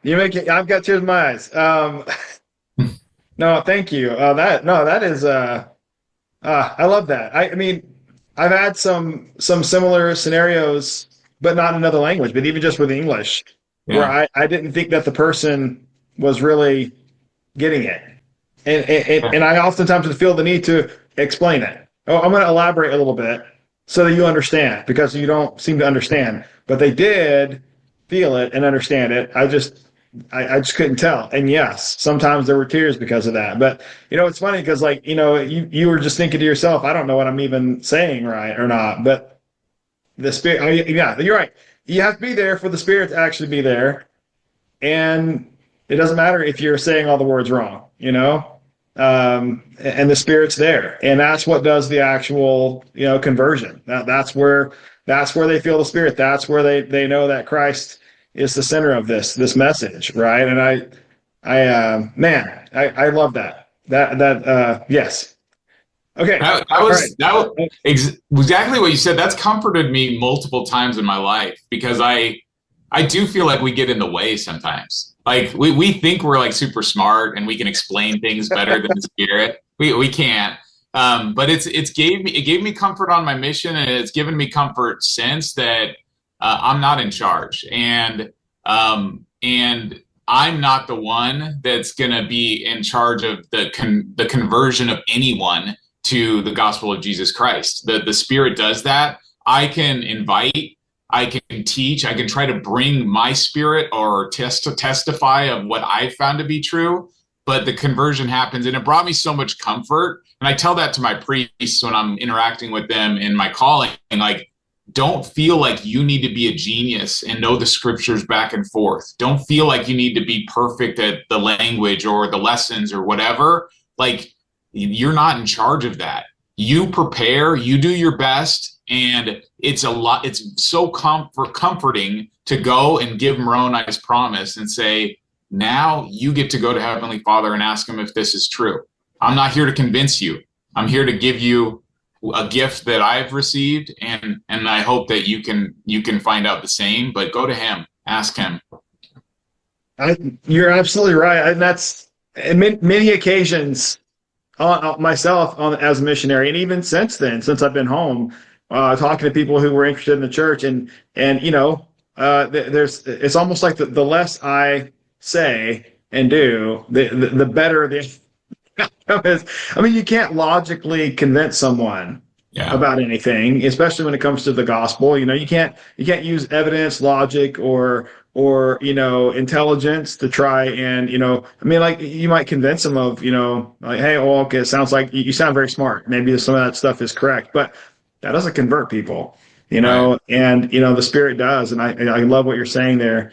You make it. I've got tears in my eyes. No, thank you. That is I love that. I mean, I've had some similar scenarios, but not in another language, but even just with English, where Yeah. I didn't think that the person was really getting it. And I oftentimes feel the need to explain it. Oh, I'm going to elaborate a little bit so that you understand because you don't seem to understand. But they did feel it and understand it. I just couldn't tell. And yes, sometimes there were tears because of that. But it's funny because like, you were just thinking to yourself, I don't know what I'm even saying right or not. But the spirit, oh, yeah, you're right. You have to be there for the spirit to actually be there. And it doesn't matter if you're saying all the words wrong. And the spirit's there, and that's what does the actual conversion. That's where they feel the spirit. That's where they know that Christ is the center of this message, right? And I love that. Yes. Okay. That All right. was exactly what you said. That's comforted me multiple times in my life because I do feel like we get in the way sometimes. Like we think we're like super smart and we can explain things better than the spirit. We can't. But it gave me comfort on my mission, and it's given me comfort since that I'm not in charge, and I'm not the one that's gonna be in charge of the conversion of anyone to the gospel of Jesus Christ. The Spirit does that. I can invite, I can teach, I can try to bring my spirit or testify of what I found to be true, but the conversion happens, and it brought me so much comfort. And I tell that to my priests when I'm interacting with them in my calling, like, don't feel like you need to be a genius and know the scriptures back and forth. Don't feel like you need to be perfect at the language or the lessons or whatever. Like, you're not in charge of that. You prepare, you do your best, and it's so comforting to go and give Moroni's promise and say, now you get to go to Heavenly Father and ask him if this is true. I'm not here to convince you. I'm here to give you a gift that I've received, and I hope that you can find out the same. But go to him, ask him. You're absolutely right, and that's in many occasions myself as a missionary, and even since then, since I've been home, talking to people who were interested in the church, and there's it's almost like the less I say and do, the better the outcome is. I mean, you can't logically convince someone Yeah. about anything, especially when it comes to the gospel. You can't use evidence, logic, or intelligence to try and I mean, like, you might convince them of like, hey, oh, okay, it sounds like you sound very smart, maybe some of that stuff is correct, but that doesn't convert people. Right. And the spirit does. And I love what you're saying there.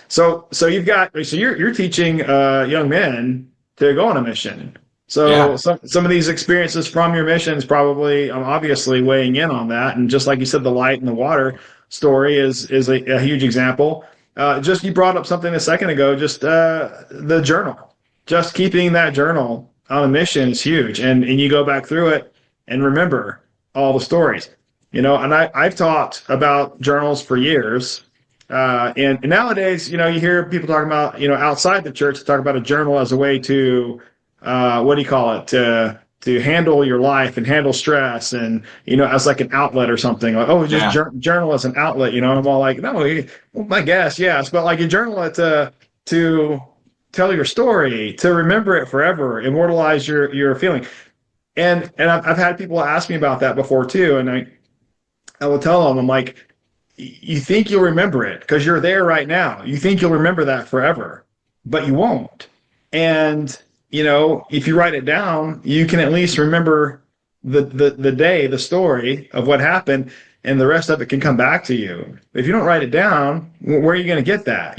So you're teaching young men to go on a mission. So Yeah. some of these experiences from your missions probably obviously weighing in on that. And just like you said, the light and the water story is a huge example. Just you brought up something a second ago, just the journal. Just keeping that journal on a mission is huge. And you go back through it and remember all the stories. And I've talked about journals for years. And nowadays, you hear people talking about, outside the church, talk about a journal as a way to, what do you call it? To handle your life and handle stress, and, as like an outlet or something, like, oh, just Yeah. journal as an outlet, and I'm all like, no, well, I guess, yes, but like, you journal it to tell your story, to remember it forever, immortalize your feeling. And I've had people ask me about that before too. And I will tell them, I'm like, you think you'll remember it because you're there right now. You think you'll remember that forever, but you won't. And if you write it down, you can at least remember the day, the story of what happened, and the rest of it can come back to you. If you don't write it down, where are you going to get that?